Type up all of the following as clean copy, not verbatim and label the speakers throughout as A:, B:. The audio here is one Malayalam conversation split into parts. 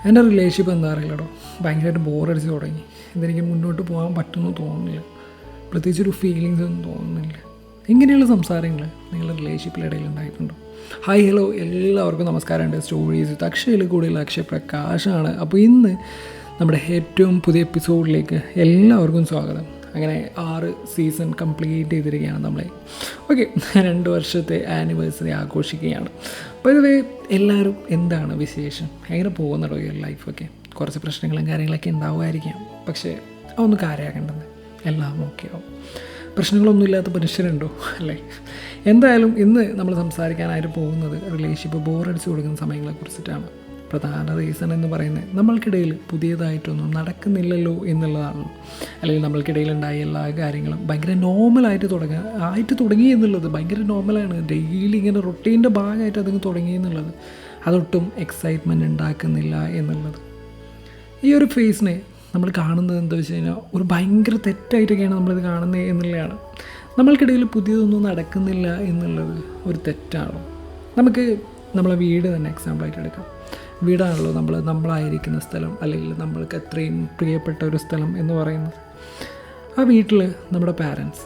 A: എൻ്റെ റിലേഷൻഷിപ്പ് എന്താ അറിയില്ലടോ, ഭയങ്കരമായിട്ട് ബോറടിച്ച് തുടങ്ങി. ഇതെനിക്ക് മുന്നോട്ട് പോകാൻ പറ്റുമെന്ന് തോന്നുന്നില്ല, പ്രത്യേകിച്ചൊരു ഫീലിങ്സ് ഒന്നും തോന്നുന്നില്ല. ഇങ്ങനെയുള്ള സംസാരങ്ങൾ നിങ്ങളുടെ റിലേഷൻഷിപ്പിലിടയിൽ ഉണ്ടായിട്ടുണ്ടോ? ഹായ് ഹലോ, എല്ലാവർക്കും നമസ്കാരമുണ്ട്. സ്റ്റോറീസ് വിത്ത് അക്ഷയിൽ കൂടുതൽ അക്ഷയ് പ്രകാശാണ്. അപ്പോൾ ഇന്ന് നമ്മുടെ ഏറ്റവും പുതിയ എപ്പിസോഡിലേക്ക് എല്ലാവർക്കും സ്വാഗതം. അങ്ങനെ 6 സീസൺ കംപ്ലീറ്റ് ചെയ്തിരിക്കുകയാണ് നമ്മളെ. ഓക്കെ, 2 വർഷത്തെ ആനിവേഴ്സറി ആഘോഷിക്കുകയാണ്. അപ്പോൾ ഇതുവരെ എല്ലാവരും എന്താണ് വിശേഷം, എങ്ങനെ പോകുന്നുണ്ടോ ഈ ലൈഫൊക്കെ? കുറച്ച് പ്രശ്നങ്ങളും കാര്യങ്ങളൊക്കെ ഉണ്ടാവുമായിരിക്കാം, പക്ഷേ അതൊന്നും കാര്യമാക്കേണ്ടത്, എല്ലാം ഓക്കെ ആവും. പ്രശ്നങ്ങളൊന്നും ഇല്ലാത്ത മനുഷ്യരുണ്ടോ അല്ലേ? എന്തായാലും ഇന്ന് നമ്മൾ സംസാരിക്കാനായിട്ട് പോകുന്നത് റിലേഷൻഷിപ്പ് ബോറടിച്ച് കൊടുക്കുന്ന സമയങ്ങളെക്കുറിച്ചിട്ടാണ്. പ്രധാന റീസൺ എന്ന് പറയുന്നത് നമ്മൾക്കിടയിൽ പുതിയതായിട്ടൊന്നും നടക്കുന്നില്ലല്ലോ എന്നുള്ളതാണ്. അല്ലെങ്കിൽ നമ്മൾക്കിടയിൽ ഉണ്ടായ എല്ലാ കാര്യങ്ങളും ഭയങ്കര നോർമലായിട്ട് തുടങ്ങി എന്നുള്ളത് ഭയങ്കര നോർമലാണ്. ഡെയിലി ഇങ്ങനെ റൊട്ടീൻ്റെ ഭാഗമായിട്ട് അതങ്ങ് തുടങ്ങി എന്നുള്ളത്, അതൊട്ടും എക്സൈറ്റ്മെൻറ്റ് ഉണ്ടാക്കുന്നില്ല എന്നുള്ളത്. ഈ ഒരു ഫേസിനെ നമ്മൾ കാണുന്നത് എന്താ വെച്ച് കഴിഞ്ഞാൽ ഒരു ഭയങ്കര തെറ്റായിട്ടൊക്കെയാണ് നമ്മളിത് കാണുന്നത് എന്നുള്ളതാണ്. നമ്മൾക്കിടയിൽ പുതിയതൊന്നും നടക്കുന്നില്ല എന്നുള്ളത് ഒരു തെറ്റാണോ? നമുക്ക് നമ്മളെ വീട് തന്നെ എക്സാമ്പിളായിട്ട് എടുക്കാം. വീടാണല്ലോ നമ്മളായിരിക്കുന്ന സ്ഥലം, അല്ലെങ്കിൽ നമ്മൾക്ക് അത്രയും പ്രിയപ്പെട്ട ഒരു സ്ഥലം എന്ന് പറയുന്നത്. ആ വീട്ടിൽ നമ്മുടെ പാരൻസ്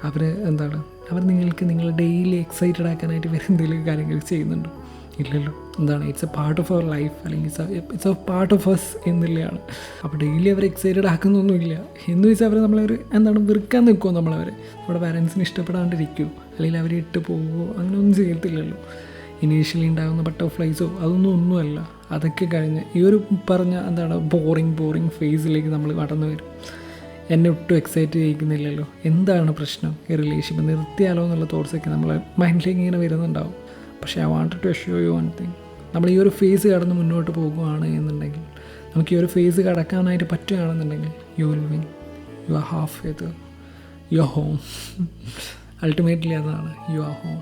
A: അവർ നിങ്ങൾ ഡെയിലി എക്സൈറ്റഡ് ആക്കാനായിട്ട് വേറെ എന്തെങ്കിലും കാര്യങ്ങൾ ചെയ്യുന്നുണ്ടോ? ഇല്ലല്ലോ. It's a part of our life, അല്ലെങ്കിൽ it's a part of us എന്നുള്ളതാണ്. അപ്പോൾ ഡെയിലി അവർ എക്സൈറ്റഡ് ആക്കുന്നൊന്നുമില്ല എന്ന് വെച്ചാൽ അവർ നമ്മളെ വെറുക്കാൻ നിൽക്കുമോ? നമ്മുടെ പാരൻസിന് ഇഷ്ടപ്പെടാണ്ടിരിക്കുമോ, അല്ലെങ്കിൽ അവരെ ഇട്ട് പോകുമോ? അങ്ങനെയൊന്നും ചെയ്യത്തില്ലല്ലോ. ഇനീഷ്യലി ഉണ്ടാകുന്ന ബട്ടർഫ്ലൈസോ ഒന്നുമല്ല. അതൊക്കെ കഴിഞ്ഞ് ഈ ഒരു പറഞ്ഞ ബോറിങ് ഫേസിലേക്ക് നമ്മൾ കടന്നു വരും. എന്നെ ഒട്ടും എക്സൈറ്റ് ചെയ്യിക്കുന്നില്ലല്ലോ, എന്താണ് പ്രശ്നം? ഈ റിലേഷൻഷിപ്പ് നിർത്തിയാലോ എന്നുള്ള തോട്ട്സൊക്കെ നമ്മളെ മൈൻഡിലേക്ക് ഇങ്ങനെ വരുന്നുണ്ടാവും. പക്ഷേ I wanted to assure you one thing. നമ്മൾ ഈ ഒരു ഫേസ് കടന്ന് മുന്നോട്ട് പോകുകയാണ് എന്നുണ്ടെങ്കിൽ, നമുക്ക് ഈ ഒരു ഫേസ് കടക്കാനായിട്ട് പറ്റുകയാണെന്നുണ്ടെങ്കിൽ, you will win. You are half way to your home. Ultimately അതാണ്, യു ആർ ഹോം.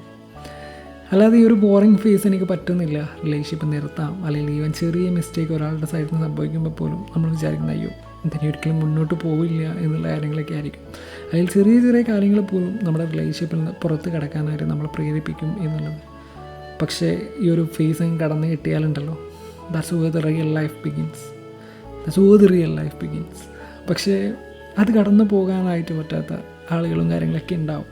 A: അല്ലാതെ ഈ ഒരു ബോറിങ് ഫേസ് എനിക്ക് പറ്റുന്നില്ല, റിലേഷൻഷിപ്പ് നിർത്താം, അല്ലെങ്കിൽ ഈവൻ ചെറിയ മിസ്റ്റേക്ക് ഒരാളുടെ സൈഡിൽ നിന്ന് സംഭവിക്കുമ്പോൾ പോലും നമ്മൾ വിചാരിക്കുന്ന അയ്യോ ഇതിനെ ഒരിക്കലും മുന്നോട്ട് പോവില്ല എന്നുള്ള കാര്യങ്ങളൊക്കെ ആയിരിക്കും. അതിൽ ചെറിയ കാര്യങ്ങൾ പോലും നമ്മുടെ റിലേഷൻഷിപ്പിൽ നിന്ന് പുറത്ത് കിടക്കാനായിട്ട് നമ്മളെ പ്രേരിപ്പിക്കും എന്നുള്ളത്. പക്ഷേ ഈ ഒരു ഫേസ് കടന്ന് കിട്ടിയാലുണ്ടല്ലോ, that's where the real life begins. പക്ഷേ അത് കടന്നു പോകാനായിട്ട് പറ്റാത്ത ആളുകളും കാര്യങ്ങളൊക്കെ ഉണ്ടാവും.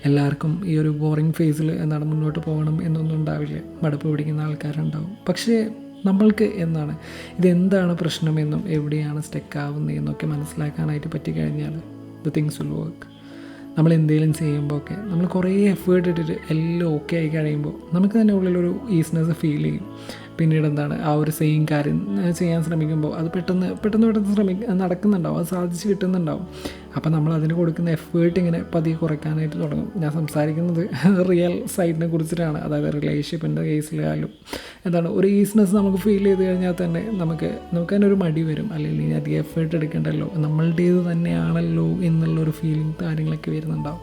A: എല്ലാവർക്കും ഈ ഒരു ബോറിങ് ഫേസിൽ മുന്നോട്ട് പോകണം എന്നൊന്നും ഉണ്ടാവില്ല. മടുപ്പ് പിടിക്കുന്ന ആൾക്കാരുണ്ടാവും. പക്ഷേ നമ്മൾക്ക് ഇതെന്താണ് പ്രശ്നമെന്നും എവിടെയാണ് സ്റ്റക്കാവുന്നതെന്നൊക്കെ മനസ്സിലാക്കാനായിട്ട് പറ്റിക്കഴിഞ്ഞാൽ ദ തിങ്സ് വിൽ വർക്ക്. നമ്മൾ എന്തെങ്കിലും ചെയ്യുമ്പോൾ ഒക്കെ നമ്മൾ കുറേ എഫേർട്ട് ഇട്ടിട്ട് എല്ലാം ഓക്കെ ആയി കഴിയുമ്പോൾ നമുക്ക് തന്നെ ഉള്ളിലൊരു ഈസിനെസ് ഫീൽ ചെയ്യും. പിന്നീട് ആ ഒരു സെയിം കാര്യം ചെയ്യാൻ ശ്രമിക്കുമ്പോൾ അത് പെട്ടെന്ന് നടക്കുന്നുണ്ടാവും, അത് സാധിച്ച് കിട്ടുന്നുണ്ടാവും. അപ്പോൾ നമ്മൾ അതിന് കൊടുക്കുന്ന എഫേർട്ട് ഇങ്ങനെ പതിയെ കുറയ്ക്കാനായിട്ട് തുടങ്ങും. ഞാൻ സംസാരിക്കുന്നത് റിയൽ സൈഡിനെ കുറിച്ചിട്ടാണ്. അതായത് റിലേഷൻഷിപ്പിൻ്റെ കേസിലായാലും ഒരു ഈസിനെസ് നമുക്ക് ഫീൽ ചെയ്ത് കഴിഞ്ഞാൽ തന്നെ നമുക്ക് തന്നെ ഒരു മടി വരും. അല്ലെങ്കിൽ ഇനി അധികം എഫേർട്ട് എടുക്കണ്ടല്ലോ, നമ്മളുടേത് തന്നെയാണല്ലോ എന്നുള്ളൊരു ഫീലിംഗ് കാര്യങ്ങളൊക്കെ വരുന്നുണ്ടാവും.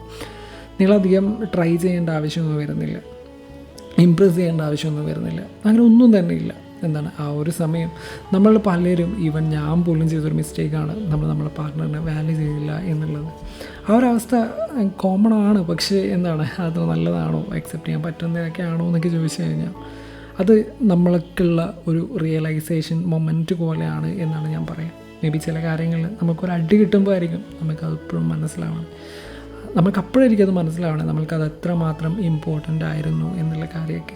A: നിങ്ങളധികം ട്രൈ ചെയ്യേണ്ട ആവശ്യമൊന്നും വരുന്നില്ല, ഇമ്പ്രസ് ചെയ്യേണ്ട ആവശ്യമൊന്നും വരുന്നില്ല, അങ്ങനെ ഒന്നും തന്നെ ഇല്ല. ആ ഒരു സമയം നമ്മൾ പലരും, ഈവൻ ഞാൻ പോലും ചെയ്തൊരു മിസ്റ്റേക്കാണ്, നമ്മളെ പാർട്ട്ണറിനെ വാല്യൂ ചെയ്തില്ല എന്നുള്ളത്. ആ ഒരവസ്ഥ കോമൺ ആണ്. പക്ഷേ അത് നല്ലതാണോ, അക്സെപ്റ്റ് ചെയ്യാൻ പറ്റുന്നതൊക്കെ ആണോ എന്നൊക്കെ ചോദിച്ചു കഴിഞ്ഞാൽ അത് നമ്മൾക്കുള്ള ഒരു റിയലൈസേഷൻ മൊമെൻറ്റ് പോലെയാണ് എന്നാണ് ഞാൻ പറയാം. മേ ബി ചില കാര്യങ്ങളിൽ നമുക്കൊരു അടി കിട്ടുമ്പോൾ ആയിരിക്കും നമുക്കതെപ്പോഴും മനസ്സിലാവണം. നമുക്കപ്പോഴായിരിക്കും അത് മനസ്സിലാവണേ നമ്മൾക്കത് എത്രമാത്രം ഇമ്പോർട്ടൻ്റ് ആയിരുന്നു എന്നുള്ള കാര്യമൊക്കെ.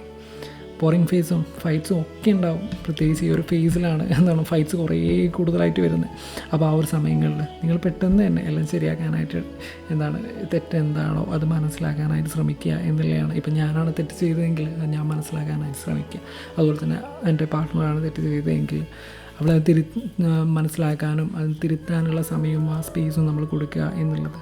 A: ബോറിങ് ഫേസും ഫൈറ്റ്സും ഒക്കെ ഉണ്ടാവും. പ്രത്യേകിച്ച് ഈ ഒരു ഫേസിലാണ് ഫൈറ്റ്സ് കുറേ കൂടുതലായിട്ട് വരുന്നത്. അപ്പോൾ ആ ഒരു സമയങ്ങളിൽ നിങ്ങൾ പെട്ടെന്ന് തന്നെ എല്ലാം ശരിയാക്കാനായിട്ട് തെറ്റെന്താണോ അത് മനസ്സിലാക്കാനായിട്ട് ശ്രമിക്കുക എന്നുള്ളതാണ്. ഇപ്പം ഞാനാണ് തെറ്റ് ചെയ്തതെങ്കിൽ ഞാൻ മനസ്സിലാക്കാനായിട്ട് ശ്രമിക്കുക. അതുപോലെ തന്നെ എൻ്റെ പാർട്ട്ണറാണ് തെറ്റ് ചെയ്തതെങ്കിൽ അവളെ മനസ്സിലാക്കാനും അത് തിരുത്താനുള്ള സമയവും ആ സ്പേസും നമ്മൾ കൊടുക്കുക എന്നുള്ളത്.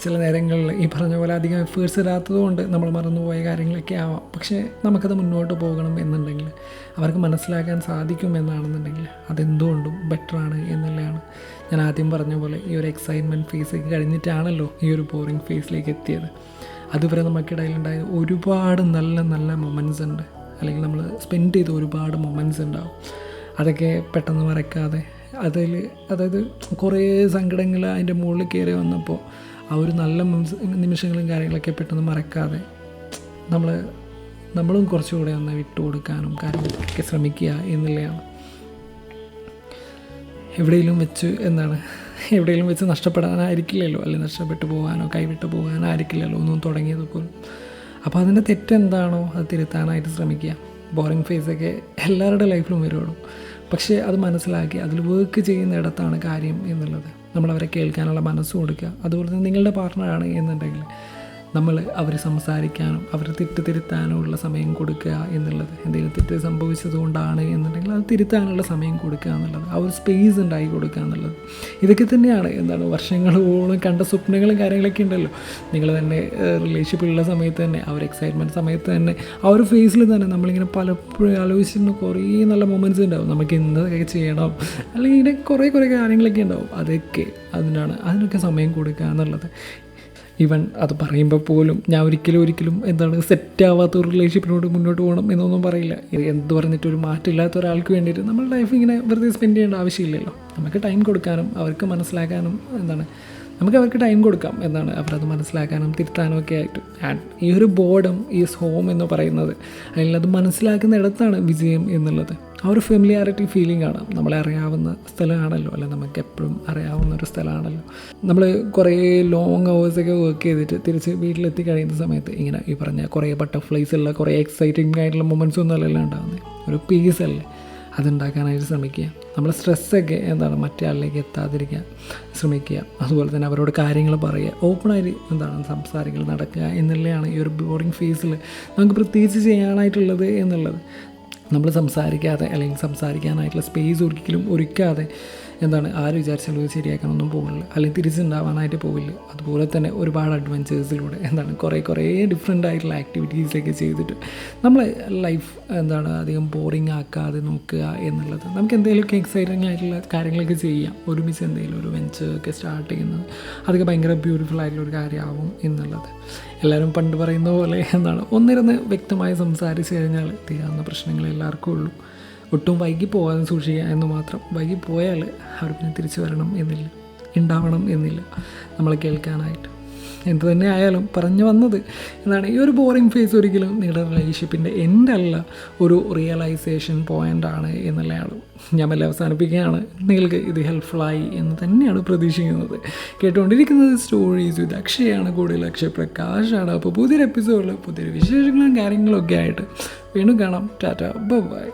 A: ചില നേരങ്ങളിൽ ഈ പറഞ്ഞ പോലെ അധികം എഫേർട്സ് ഇടാത്തതുകൊണ്ട് നമ്മൾ മറന്നുപോയ കാര്യങ്ങളൊക്കെ ആവാം. പക്ഷേ നമുക്കത് മുന്നോട്ട് പോകണം എന്നുണ്ടെങ്കിൽ, അവർക്ക് മനസ്സിലാക്കാൻ സാധിക്കുമെന്നാണെന്നുണ്ടെങ്കിൽ അതെന്തുകൊണ്ടും ബെറ്ററാണ് എന്നുള്ളതാണ്. ഞാൻ ആദ്യം പറഞ്ഞ പോലെ ഈ ഒരു എക്സൈറ്റ്മെൻറ്റ് ഫേസൊക്കെ കഴിഞ്ഞിട്ടാണല്ലോ ഈ ഒരു ബോറിങ് ഫേസിലേക്ക് എത്തിയത്. അതുവരെ നമുക്കിടയിലുണ്ടായ ഒരുപാട് നല്ല മൊമെൻറ്റ്സ് ഉണ്ട്, അല്ലെങ്കിൽ നമ്മൾ സ്പെൻഡ് ചെയ്ത ഒരുപാട് മൊമെൻറ്റ്സ് ഉണ്ടാവും. അതൊക്കെ പെട്ടെന്ന് മറക്കാതെ അതായത് കുറേ സങ്കടങ്ങൾ അതിൻ്റെ മുകളിൽ കയറി വന്നപ്പോൾ ആ ഒരു നല്ല നിമിഷങ്ങളും കാര്യങ്ങളൊക്കെ പെട്ടെന്ന് മറക്കാതെ നമ്മളും കുറച്ചുകൂടെ ഒന്ന് വിട്ടു കൊടുക്കാനും കാര്യങ്ങളൊക്കെ ശ്രമിക്കുക എന്നുള്ളതാണ്. എവിടെയെങ്കിലും വെച്ച് നഷ്ടപ്പെടാനായിരിക്കില്ലല്ലോ, അല്ലെങ്കിൽ നഷ്ടപ്പെട്ടു പോകാനോ കൈവിട്ട് പോകാനായിരിക്കില്ലല്ലോ ഒന്നും തുടങ്ങിയത് പോലും. അപ്പോൾ അതിൻ്റെ തെറ്റെന്താണോ അത് തിരുത്താനായിട്ട് ശ്രമിക്കുക. ബോറിംഗ് ഫേസൊക്കെ എല്ലാവരുടെ ലൈഫിലും വരുള്ളൂ. പക്ഷേ അത് മനസ്സിലാക്കി അതിൽ വർക്ക് ചെയ്യുന്നിടത്താണ് കാര്യം എന്നുള്ളത്. നമ്മളവരെ കേൾക്കാനുള്ള മനസ്സ് കൊടുക്കുക. അതുപോലെ തന്നെ നിങ്ങളുടെ പാർട്ട്ണറാണ് എന്നുണ്ടെങ്കിൽ നമ്മൾ അവർ സംസാരിക്കാനും അവർ തെറ്റ് തിരുത്താനും ഉള്ള സമയം കൊടുക്കുക എന്നുള്ളത്. എന്തെങ്കിലും തെറ്റ് സംഭവിച്ചതുകൊണ്ടാണ് എന്നുണ്ടെങ്കിൽ അത് തിരുത്താനുള്ള സമയം കൊടുക്കുക എന്നുള്ളത്, ആ ഒരു സ്പേസ് ഉണ്ടാക്കി കൊടുക്കുക എന്നുള്ളത്. ഇതൊക്കെ തന്നെയാണ് വർഷങ്ങളോളം കണ്ട സ്വപ്നങ്ങളും കാര്യങ്ങളൊക്കെ ഉണ്ടല്ലോ. നിങ്ങൾ തന്നെ റിലേഷൻഷിപ്പുള്ള സമയത്ത് തന്നെ ആ ഒരു എക്സൈറ്റ്മെൻറ്റ് സമയത്ത് തന്നെ ആ ഒരു ഫേസിൽ തന്നെ നമ്മളിങ്ങനെ പലപ്പോഴും ആലോചിച്ചിരുന്ന കുറേ നല്ല മൊമെൻറ്റ്സ് ഉണ്ടാവും. നമുക്ക് എന്തൊക്കെ ചെയ്യണം, അല്ലെങ്കിൽ ഇങ്ങനെ കുറേ കാര്യങ്ങളൊക്കെ ഉണ്ടാവും. അതിനൊക്കെ സമയം കൊടുക്കുക എന്നുള്ളത്. ഈവൻ അത് പറയുമ്പോൾ പോലും ഞാൻ ഒരിക്കലും സെറ്റാവാത്ത ഒരു റിലേഷൻഷിപ്പിനോട് മുന്നോട്ട് പോകണം എന്നൊന്നും പറയില്ല. എന്ത് പറഞ്ഞിട്ടൊരു മാറ്റമില്ലാത്ത ഒരാൾക്ക് വേണ്ടിയിട്ട് നമ്മൾ ലൈഫ് ഇങ്ങനെ വെറുതെ സ്പെൻഡ് ചെയ്യേണ്ട ആവശ്യമില്ലല്ലോ. നമുക്ക് ടൈം കൊടുക്കാനും അവർക്ക് മനസ്സിലാക്കാനും നമുക്ക് അവർക്ക് ടൈം കൊടുക്കാം അവരത് മനസ്സിലാക്കാനും തിരുത്താനും ഒക്കെ ആയിട്ട്. ആൻഡ് ഈ ഒരു ബോർഡം ഈസ് ഹോം എന്ന് പറയുന്നത്, അല്ലെങ്കിൽ അത് മനസ്സിലാക്കുന്ന ഇടത്താണ് വിജയം എന്നുള്ളത്. ആ ഒരു ഫെമിലിയാരിറ്റി ഫീലിംഗ് ആണ്. നമ്മളെ അറിയാവുന്ന സ്ഥലമാണല്ലോ, അല്ലെങ്കിൽ നമുക്ക് എപ്പോഴും അറിയാവുന്ന ഒരു സ്ഥലമാണല്ലോ. നമ്മൾ കുറേ ലോങ് അവേഴ്സൊക്കെ വർക്ക് ചെയ്തിട്ട് തിരിച്ച് വീട്ടിലെത്തി കഴിയുന്ന സമയത്ത് ഇങ്ങനെ ഈ പറഞ്ഞ കുറേ ബട്ടർഫ്ലൈസ് ഉള്ള കുറേ എക്സൈറ്റിംഗ് ആയിട്ടുള്ള മൊമെൻറ്റ്സ് ഒന്നും അല്ലല്ലോ ഉണ്ടാകുന്നത്. ഒരു പീസ് അല്ലേ അതുണ്ടാക്കാനായിട്ട് ശ്രമിക്കുക. നമ്മൾ സ്ട്രെസ്സൊക്കെ മറ്റേ ആളിലേക്ക് എത്താതിരിക്കാൻ ശ്രമിക്കുക. അതുപോലെ തന്നെ അവരോട് കാര്യങ്ങൾ പറയുക, ഓപ്പണായിട്ട് സംസാരങ്ങൾ നടക്കുക എന്നുള്ളതാണ് ഈ ഒരു ബോറിംഗ് ഫേസിൽ നമുക്ക് പ്രത്യേകിച്ച് ചെയ്യാനായിട്ടുള്ളത് എന്നുള്ളത്. നമ്മൾ സംസാരിക്കാതെ അല്ലെങ്കിൽ സംസാരിക്കാനായിട്ടുള്ള സ്പേസ് ഒരിക്കലും ഒരുക്കാതെ ആര് വിചാരിച്ചാലും ഇത് ശരിയാക്കാനൊന്നും പോകില്ല, അല്ലെങ്കിൽ തിരിച്ചുണ്ടാവാനായിട്ട് പോകില്ല. അതുപോലെ തന്നെ ഒരുപാട് അഡ്വഞ്ചേഴ്സിലൂടെ കുറേ ഡിഫറെൻ്റ് ആയിട്ടുള്ള ആക്ടിവിറ്റീസൊക്കെ ചെയ്തിട്ട് നമ്മളെ ലൈഫ് അധികം ബോറിംഗ് ആക്കാതെ നോക്കുക എന്നുള്ളത്. നമുക്ക് എന്തെങ്കിലുമൊക്കെ എക്സൈറ്റിംഗ് ആയിട്ടുള്ള കാര്യങ്ങളൊക്കെ ചെയ്യാം. ഒരുമിച്ച് എന്തെങ്കിലും ഒരു വെഞ്ചറൊക്കെ സ്റ്റാർട്ട് ചെയ്യുന്നത് അതൊക്കെ ഭയങ്കര ബ്യൂട്ടിഫുൾ ആയിട്ടുള്ളൊരു കാര്യമാവും എന്നുള്ളത്. എല്ലാവരും പണ്ട് പറയുന്ന പോലെ ഒന്നിരുന്ന് വ്യക്തമായി സംസാരിച്ച് കഴിഞ്ഞാൽ തീരാവുന്ന പ്രശ്നങ്ങൾ എല്ലാവർക്കും ഉള്ളൂ. ഒട്ടും വൈകി പോകാതെ സൂക്ഷിക്കുക എന്ന് മാത്രം. വൈകി പോയാൽ അവർ പിന്നെ തിരിച്ചു വരണം എന്നില്ല, ഉണ്ടാവണം എന്നില്ല നമ്മളെ കേൾക്കാനായിട്ട്. എന്ത് തന്നെ ആയാലും പറഞ്ഞു വന്നത് ഈ ഒരു ബോറിംഗ് ഫേസ് ഒരിക്കലും നിങ്ങളുടെ റിലേഷൻഷിപ്പിൻ്റെ എൻഡല്ല, ഒരു റിയലൈസേഷൻ പോയിൻ്റാണ് എന്നുള്ളതാണ്. ഞാൻ വല്ല അവസാനിപ്പിക്കുകയാണ്. നിങ്ങൾക്ക് ഇത് ഹെൽപ്ഫുള്ളായി എന്ന് തന്നെയാണ് പ്രതീക്ഷിക്കുന്നത്. കേട്ടുകൊണ്ടിരിക്കുന്നത് സ്റ്റോറീസ് വിത്ത് അക്ഷയാണ്, കൂടുതൽ അക്ഷയ് പ്രകാശാണ്. അപ്പോൾ പുതിയൊരു എപ്പിസോഡിൽ പുതിയൊരു വിശേഷങ്ങളും കാര്യങ്ങളൊക്കെ ആയിട്ട് വീണ്ടും കാണാം. ടാറ്റ, ബൈ.